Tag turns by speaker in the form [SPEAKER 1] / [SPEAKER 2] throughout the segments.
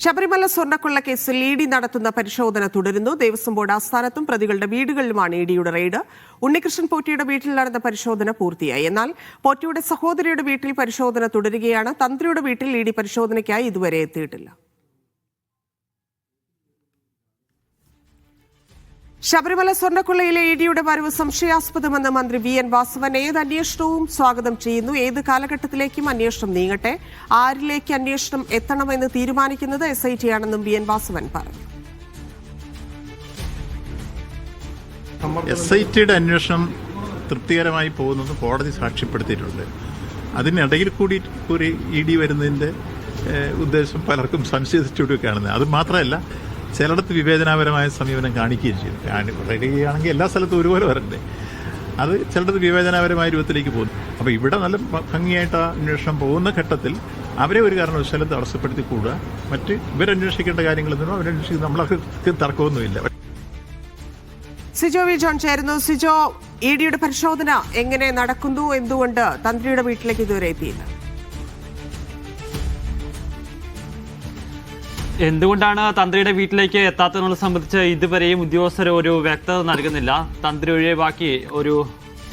[SPEAKER 1] ശബരിമല സ്വർണ്ണക്കൊള്ള കേസിൽ ഇഡി നടത്തുന്ന പരിശോധന തുടരുന്നു. ദേവസ്വം ബോർഡ് ആസ്ഥാനത്തും പ്രതികളുടെ വീടുകളിലുമാണ് ഇഡിയുടെ റെയ്ഡ്. ഉണ്ണികൃഷ്ണൻ പോറ്റിയുടെ വീട്ടിൽ നടന്ന പരിശോധന പൂർത്തിയായി. എന്നാൽ പോറ്റിയുടെ സഹോദരിയുടെ വീട്ടിൽ പരിശോധന തുടരുകയാണ്. തന്ത്രിയുടെ വീട്ടിൽ ഇഡി പരിശോധനയ്ക്കായി ഇതുവരെ എത്തിയിട്ടില്ല. ശബരിമല സ്വർണ്ണക്കൊള്ളയിലെ ഇഡിയുടെ വരവ് സംശയാസ്പദമെന്ന് മന്ത്രി വി.എൻ. വാസവൻ. ഏത് അന്വേഷണവും സ്വാഗതം ചെയ്യുന്നു. ഏത് കാലഘട്ടത്തിലേക്കും അന്വേഷണം നീങ്ങട്ടെ. ആരിലേക്ക് അന്വേഷണം എത്തണമെന്ന് തീരുമാനിക്കുന്നത് SIT ആണെന്നും വി.എൻ. വാസവൻ പറഞ്ഞു.
[SPEAKER 2] SITയുടെ അന്വേഷണം തൃപ്തികരമായി പോകുന്നത് കോടതി സാക്ഷ്യപ്പെടുത്തിയിട്ടുണ്ട്. അതിനിടയിൽ കൂടി ED വരുന്നതിൻ്റെ ഉദ്ദേശം പലർക്കും സംശയിച്ചുകൂടി കാണുന്നത്. അത് മാത്രമല്ല, ചിലയിടത്ത് വിവേചനാപരമായ സമീപനം കാണിക്കുകയും ചെയ്തു. റെഡിയാണെങ്കിൽ എല്ലാ സ്ഥലത്തും ഒരുപോലെ വരണ്ടേ, അത് ചിലയിടത്ത് വിവേചനാപരമായ രൂപത്തിലേക്ക് പോകുന്നു. അപ്പോൾ ഇവിടെ നല്ല ഭംഗിയായിട്ട് ആ അന്വേഷണം പോകുന്ന ഘട്ടത്തിൽ അവരെ ഒരു കാരണവശാലും തടസ്സപ്പെടുത്തിക്കൂടുക. മറ്റ് ഇവരന്വേഷിക്കേണ്ട കാര്യങ്ങളൊന്നും അവരന്വേഷിക്കുന്നത് നമ്മളൊക്കെ തർക്കമൊന്നുമില്ല.
[SPEAKER 1] സിജോ വി ജോൺ ചേരുന്നു. സിജോ, ഇഡിയുടെ പരിശോധന എങ്ങനെ നടക്കുന്നു? എന്തുകൊണ്ട് തന്ത്രിയുടെ വീട്ടിലേക്ക് ഇതുവരെ എത്തിയില്ല?
[SPEAKER 3] എന്തുകൊണ്ടാണ് തന്ത്രിയുടെ വീട്ടിലേക്ക് എത്താത്തതിനെ സംബന്ധിച്ച് ഇതുവരെയും ഉദ്യോഗസ്ഥർ ഒരു വ്യക്തത നൽകുന്നില്ല. തന്ത്രി ഒഴികെ ബാക്കി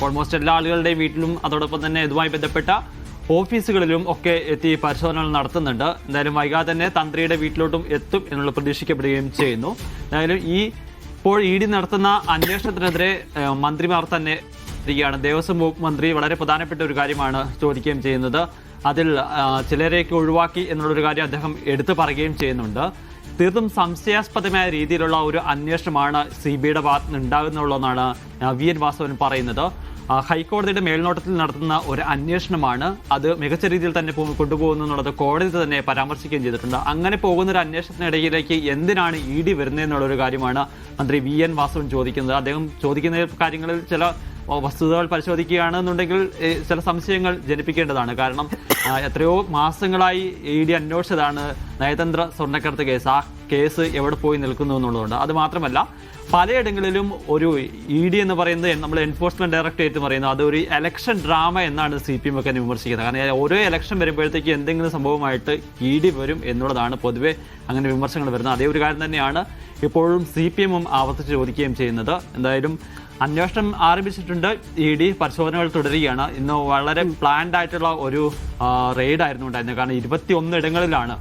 [SPEAKER 3] ഓൾമോസ്റ്റ് എല്ലാ ആളുകളുടെയും വീട്ടിലും അതോടൊപ്പം തന്നെ ഇതുമായി ബന്ധപ്പെട്ട ഓഫീസുകളിലും ഒക്കെ എത്തി പരിശോധനകൾ നടത്തുന്നുണ്ട്. എന്തായാലും വൈകാതെ തന്നെ തന്ത്രിയുടെ വീട്ടിലോട്ടും എത്തും എന്നുള്ള പ്രതീക്ഷിക്കപ്പെടുകയും ചെയ്യുന്നു. എന്തായാലും ഇപ്പോൾ ED നടത്തുന്ന അന്വേഷണത്തിനെതിരെ മന്ത്രിമാർ തന്നെ ഇരിക്കുകയാണ്. ദേവസ്വം വകുപ്പ് മന്ത്രി വളരെ പ്രധാനപ്പെട്ട ഒരു കാര്യമാണ് ചോദിക്കുകയും ചെയ്യുന്നത്. അതിൽ ചിലരെയൊക്കെ ഒഴിവാക്കി എന്നുള്ളൊരു കാര്യം അദ്ദേഹം എടുത്തു പറയുകയും ചെയ്യുന്നുണ്ട്. തീർത്തും സംശയാസ്പദമായ രീതിയിലുള്ള ഒരു അന്വേഷണമാണ് CBIയുടെ ഭാഗത്ത് നിന്ന് ഉണ്ടാകുന്നുള്ളതെന്നാണ് വി.എൻ. വാസവൻ പറയുന്നത്. ഹൈക്കോടതിയുടെ മേൽനോട്ടത്തിൽ നടത്തുന്ന ഒരു അന്വേഷണമാണ്. അത് മികച്ച രീതിയിൽ തന്നെ കൊണ്ടുപോകുന്നു എന്നുള്ളത് കോടതി തന്നെ പരാമർശിക്കുകയും ചെയ്തിട്ടുണ്ട്. അങ്ങനെ പോകുന്ന ഒരു അന്വേഷണത്തിനിടയിലേക്ക് എന്തിനാണ് ED വരുന്നതെന്നുള്ളൊരു കാര്യമാണ് മന്ത്രി വി.എൻ. വാസവൻ ചോദിക്കുന്നത്. അദ്ദേഹം ചോദിക്കുന്ന കാര്യങ്ങളിൽ ചില വസ്തുതകൾ പരിശോധിക്കുകയാണെന്നുണ്ടെങ്കിൽ ചില സംശയങ്ങൾ ജനിപ്പിക്കേണ്ടതാണ്. കാരണം എത്രയോ മാസങ്ങളായി ED അന്വേഷിച്ചതാണ് നയതന്ത്ര സ്വർണ്ണക്കടത്ത് കേസ്. ആ കേസ് എവിടെ പോയി നിൽക്കുന്നു എന്നുള്ളതുകൊണ്ട്. അത് മാത്രമല്ല, പലയിടങ്ങളിലും ഒരു ED എന്ന് പറയുന്നത് നമ്മൾ എൻഫോഴ്സ്മെന്റ് ഡയറക്ടറേറ്റ് പറയുന്നത് അതൊരു ഇലക്ഷൻ ഡ്രാമ എന്നാണ് CPM ഒക്കെ വിമർശിക്കുന്നത്. കാരണം ഓരോ ഇലക്ഷൻ വരുമ്പോഴത്തേക്ക് എന്തെങ്കിലും സംഭവമായിട്ട് ED വരും എന്നുള്ളതാണ് പൊതുവെ അങ്ങനെ വിമർശനങ്ങൾ വരുന്നത്. അതേ ഒരു കാര്യം തന്നെയാണ് ഇപ്പോഴും CPM ആവർത്തിച്ച് ചോദിക്കുകയും ചെയ്യുന്നത്. എന്തായാലും അന്വേഷണം ആരംഭിച്ചിട്ടുണ്ട്. ED പരിശോധനകൾ തുടരുകയാണ്. ഇന്ന് വളരെ പ്ലാൻഡ് ആയിട്ടുള്ള ഒരു റെയ്ഡ് ആയിരുന്നു ഉണ്ടായിരുന്നത്. കാരണം 21 ഇടങ്ങളിലാണ്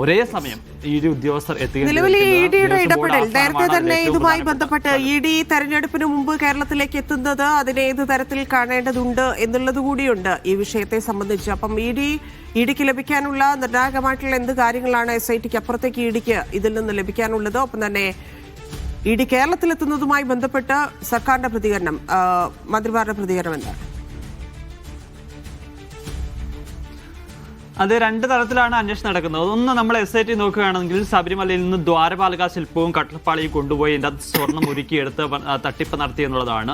[SPEAKER 3] ഒരേ സമയം ED ഉദ്യോഗസ്ഥർ
[SPEAKER 1] നിലവിൽ EDയുടെ ഇടപെടൽ നേരത്തെ തന്നെ ഇതുമായി ബന്ധപ്പെട്ട് ED തെരഞ്ഞെടുപ്പിന് മുമ്പ് കേരളത്തിലേക്ക് എത്തുന്നത് അതിനെ ഏത് തരത്തിൽ കാണേണ്ടതുണ്ട് എന്നുള്ളത് കൂടിയുണ്ട് ഈ വിഷയത്തെ സംബന്ധിച്ച്. അപ്പം EDക്ക് ലഭിക്കാനുള്ള നിർണായകമായിട്ടുള്ള എന്ത് കാര്യങ്ങളാണ് SITക്ക് അപ്പുറത്തേക്ക് EDക്ക് ഇതിൽ നിന്ന് ലഭിക്കാനുള്ളത്? ഒപ്പം തന്നെ ED കേരളത്തിലെത്തുന്നതുമായി ബന്ധപ്പെട്ട് സർക്കാരിന്റെ പ്രതികരണം, മന്ത്രിമാരുടെ പ്രതികരണം എന്താണ്?
[SPEAKER 3] അത് രണ്ട് തരത്തിലാണ് അന്വേഷണം നടക്കുന്നത്. ഒന്ന്, നമ്മൾ SIT നോക്കുകയാണെങ്കിൽ ശബരിമലയിൽ നിന്ന് ദ്വാരപാലക ശില്പവും കട്ടപ്പാളിയും കൊണ്ടുപോയി അതിൻ്റെ സ്വർണം ഒരുക്കിയെടുത്ത് തട്ടിപ്പ് നടത്തി എന്നുള്ളതാണ്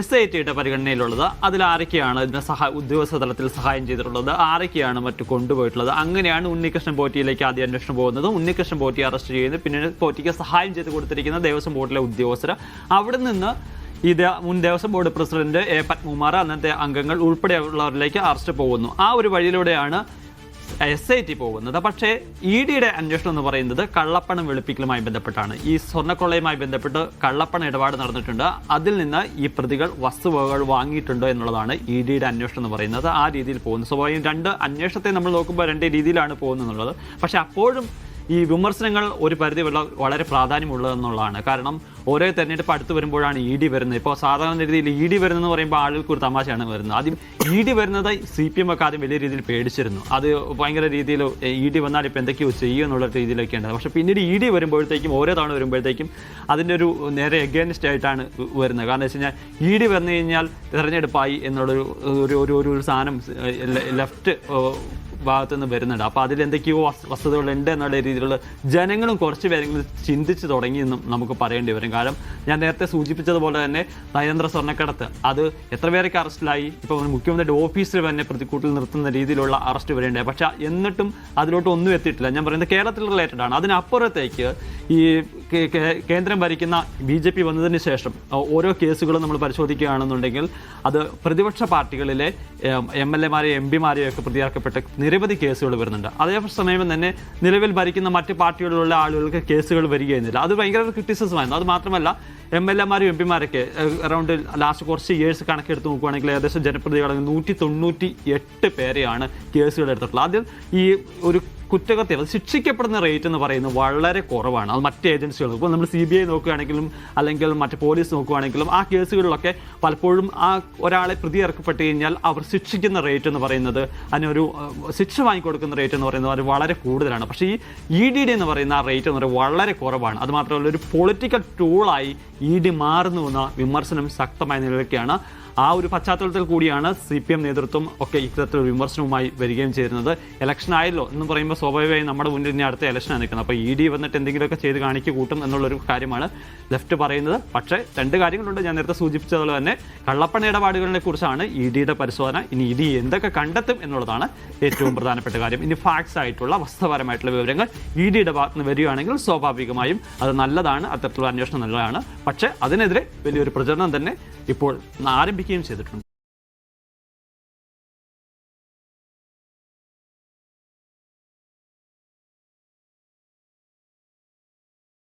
[SPEAKER 3] SITയുടെ പരിഗണനയിലുള്ളത്. അതിൽ ആരൊക്കെയാണ് ഇതിന് ഉദ്യോഗസ്ഥ തലത്തിൽ സഹായം ചെയ്തിട്ടുള്ളത്, ആരൊക്കെയാണ് മറ്റു കൊണ്ടുപോയിട്ടുള്ളത്? അങ്ങനെയാണ് ഉണ്ണികൃഷ്ണൻ പോറ്റിയിലേക്ക് ആദ്യം അന്വേഷണം പോകുന്നത്. ഉണ്ണികൃഷ്ണൻ പോറ്റി അറസ്റ്റ് ചെയ്യുന്നത്, പിന്നെ പോറ്റിക്ക് സഹായം ചെയ്ത് കൊടുത്തിരിക്കുന്ന ദേവസ്വം ബോർഡിലെ ഉദ്യോഗസ്ഥർ. അവിടെ നിന്ന് മുൻ Devaswom board president A. Padmakumar, അന്നത്തെ അംഗങ്ങൾ ഉൾപ്പെടെയുള്ളവരിലേക്ക് അറസ്റ്റ് പോകുന്നു. ആ ഒരു വഴിയിലൂടെയാണ് SIT പോകുന്നത്. പക്ഷേ EDയുടെ അന്വേഷണം എന്ന് പറയുന്നത് കള്ളപ്പണം വെളുപ്പിക്കലുമായി ബന്ധപ്പെട്ടാണ്. ഈ സ്വർണ്ണക്കൊള്ളയുമായി ബന്ധപ്പെട്ട് കള്ളപ്പണ ഇടപാട് നടന്നിട്ടുണ്ട്. അതിൽ നിന്ന് ഈ പ്രതികൾ വസ്തുവകകൾ വാങ്ങിയിട്ടുണ്ടോ എന്നുള്ളതാണ് EDയുടെ അന്വേഷണം എന്ന് പറയുന്നത്. ആ രീതിയിൽ പോകുന്നു. സ്വാഭാവികം രണ്ട് അന്വേഷണത്തെ നമ്മൾ നോക്കുമ്പോൾ രണ്ട് രീതിയിലാണ് പോകുന്നത്. പക്ഷെ അപ്പോഴും ഈ വിമർശനങ്ങൾ ഒരു പരിധി വളരെ പ്രാധാന്യമുള്ളതെന്നുള്ളതാണ്. കാരണം ഓരോ തെരഞ്ഞെടുപ്പ് അടുത്ത് വരുമ്പോഴാണ് ED വരുന്നത്. ഇപ്പോൾ സാധാരണ രീതിയിൽ ED വരുന്നതെന്ന് പറയുമ്പോൾ ആളുകൾക്ക് ഒരു തമാശയാണ് വരുന്നത്. ആദ്യം ED വരുന്നത് CPM ഒക്കെ ആദ്യം വലിയ രീതിയിൽ പേടിച്ചിരുന്നു. അത് ഭയങ്കര രീതിയിൽ ED വന്നാൽ ഇപ്പോൾ എന്തൊക്കെയോ ചെയ്യും എന്നുള്ള രീതിയിലൊക്കെ ഉണ്ട്. പക്ഷേ പിന്നീട് ED വരുമ്പോഴത്തേക്കും ഓരോ തവണ വരുമ്പോഴത്തേക്കും അതിൻ്റെ ഒരു നേരെ എഗൈൻസ്റ്റ് ആയിട്ടാണ് വരുന്നത്. കാരണം വെച്ച് കഴിഞ്ഞാൽ ED വന്നു കഴിഞ്ഞാൽ തെരഞ്ഞെടുപ്പായി എന്നുള്ളൊരു സാധനം ലെഫ്റ്റ് ഭാഗത്തു നിന്ന് വരുന്നുണ്ട്. അപ്പോൾ അതിലെന്തൊക്കെയോ വസ്തുതകളുണ്ട് എന്നുള്ള രീതിയിലുള്ള ജനങ്ങളും കുറച്ച് പേരെങ്കിലും ചിന്തിച്ച് തുടങ്ങിയെന്നും നമുക്ക് പറയേണ്ടി വരും. കാരണം ഞാൻ നേരത്തെ സൂചിപ്പിച്ചതുപോലെ തന്നെ നയതന്ത്ര സ്വർണ്ണക്കടത്ത് അത് എത്ര പേരൊക്കെ അറസ്റ്റിലായി. ഇപ്പോൾ മുഖ്യമന്ത്രിയുടെ ഓഫീസിൽ തന്നെ പ്രതിക്കൂട്ടിൽ നിർത്തുന്ന രീതിയിലുള്ള അറസ്റ്റ് വരേണ്ടത്. പക്ഷെ എന്നിട്ടും അതിലോട്ട് ഒന്നും എത്തിയിട്ടില്ല. ഞാൻ പറയുന്നത് കേരളത്തിൽ റിലേറ്റഡ് ആണ്. അതിനപ്പുറത്തേക്ക് ഈ കേന്ദ്രം ഭരിക്കുന്ന BJP വന്നതിന് ശേഷം ഓരോ കേസുകളും നമ്മൾ പരിശോധിക്കുകയാണെന്നുണ്ടെങ്കിൽ അത് പ്രതിപക്ഷ പാർട്ടികളിലെ MLA-മാരെയും MP-മാരെയും ഒക്കെ പ്രതിയാക്കപ്പെട്ട നിരവധി കേസുകൾ വരുന്നുണ്ട്. അതേസമയം തന്നെ നിലവിൽ ഭരിക്കുന്ന മറ്റ് പാർട്ടികളിലുള്ള ആളുകൾക്ക് കേസുകൾ വരികയെന്നില്ല. അത് ഭയങ്കര ക്രിറ്റിസിസമായിരുന്നു. അത് മാത്രമല്ല MLA-മാരും MP-മാരൊക്കെ അറൗണ്ട് ലാസ്റ്റ് കുറച്ച് ഇയേഴ്സ് കണക്കെടുത്ത് നോക്കുകയാണെങ്കിൽ ഏകദേശം ജനപ്രതികൾ 198 പേരെയാണ് കേസുകൾ എടുത്തിട്ടുള്ളത്. ആദ്യം ഈ ഒരു കുറ്റകൃത്യം ശിക്ഷിക്കപ്പെടുന്ന റേറ്റ് എന്ന് പറയുന്നത് വളരെ കുറവാണ്. അത് മറ്റ് ഏജൻസികൾ ഇപ്പോൾ നമ്മൾ CBI നോക്കുകയാണെങ്കിലും അല്ലെങ്കിൽ മറ്റ് പോലീസ് നോക്കുകയാണെങ്കിലും ആ കേസുകളിലൊക്കെ പലപ്പോഴും ആ ഒരാളെ പ്രതി ഇറക്കപ്പെട്ട് കഴിഞ്ഞാൽ അവർ ശിക്ഷിക്കുന്ന റേറ്റ് എന്ന് പറയുന്നത് അതിനൊരു ശിക്ഷ വാങ്ങിക്കൊടുക്കുന്ന റേറ്റ് എന്ന് പറയുന്നത് അത് വളരെ കൂടുതലാണ്. പക്ഷേ ഈ ED എന്ന് പറയുന്ന ആ റേറ്റ് എന്ന് പറയുന്നത് വളരെ കുറവാണ്. അതുമാത്രമല്ല ഒരു പൊളിറ്റിക്കൽ ടൂളായി ED മാറുന്നുവെന്ന വിമർശനം ശക്തമായ നിലയ്ക്കാണ്. ആ ഒരു പശ്ചാത്തലത്തിൽ കൂടിയാണ് CPM നേതൃത്വം ഒക്കെ ഇത്തരത്തിലൊരു വിമർശനവുമായി വരികയും ചെയ്യുന്നത്. ഇലക്ഷൻ ആയല്ലോ എന്ന് പറയുമ്പോൾ സ്വാഭാവികമായും നമ്മുടെ മുന്നിൽ ഇനി അടുത്ത ഇലക്ഷനാണ് നിൽക്കുന്നത്. അപ്പോൾ ED വന്നിട്ട് എന്തെങ്കിലുമൊക്കെ ചെയ്ത് കാണിക്ക് കൂട്ടും എന്നുള്ളൊരു കാര്യമാണ് ലെഫ്റ്റ് പറയുന്നത്. പക്ഷേ രണ്ട് കാര്യങ്ങളുണ്ട്. ഞാൻ നേരത്തെ സൂചിപ്പിച്ചതുപോലെ തന്നെ കള്ളപ്പണ ഇടപാടുകളെ കുറിച്ചാണ് EDയുടെ പരിശോധന. ഇനി ED എന്തൊക്കെ കണ്ടെത്തും എന്നുള്ളതാണ് ഏറ്റവും പ്രധാനപ്പെട്ട കാര്യം. ഇനി ഫാക്ട്സ് ആയിട്ടുള്ള വസ്തുതാപരമായിട്ടുള്ള വിവരങ്ങൾ EDയുടെ ഭാഗത്ത് നിന്ന് വരികയാണെങ്കിൽ സ്വാഭാവികമായും അത് നല്ലതാണ്. അത്തരത്തിലുള്ള അന്വേഷണം നല്ലതാണ്. പക്ഷേ അതിനെതിരെ വലിയൊരു പ്രചരണം തന്നെ ഇപ്പോൾ ആരംഭിക്കുകയും ചെയ്തിട്ടുണ്ട്.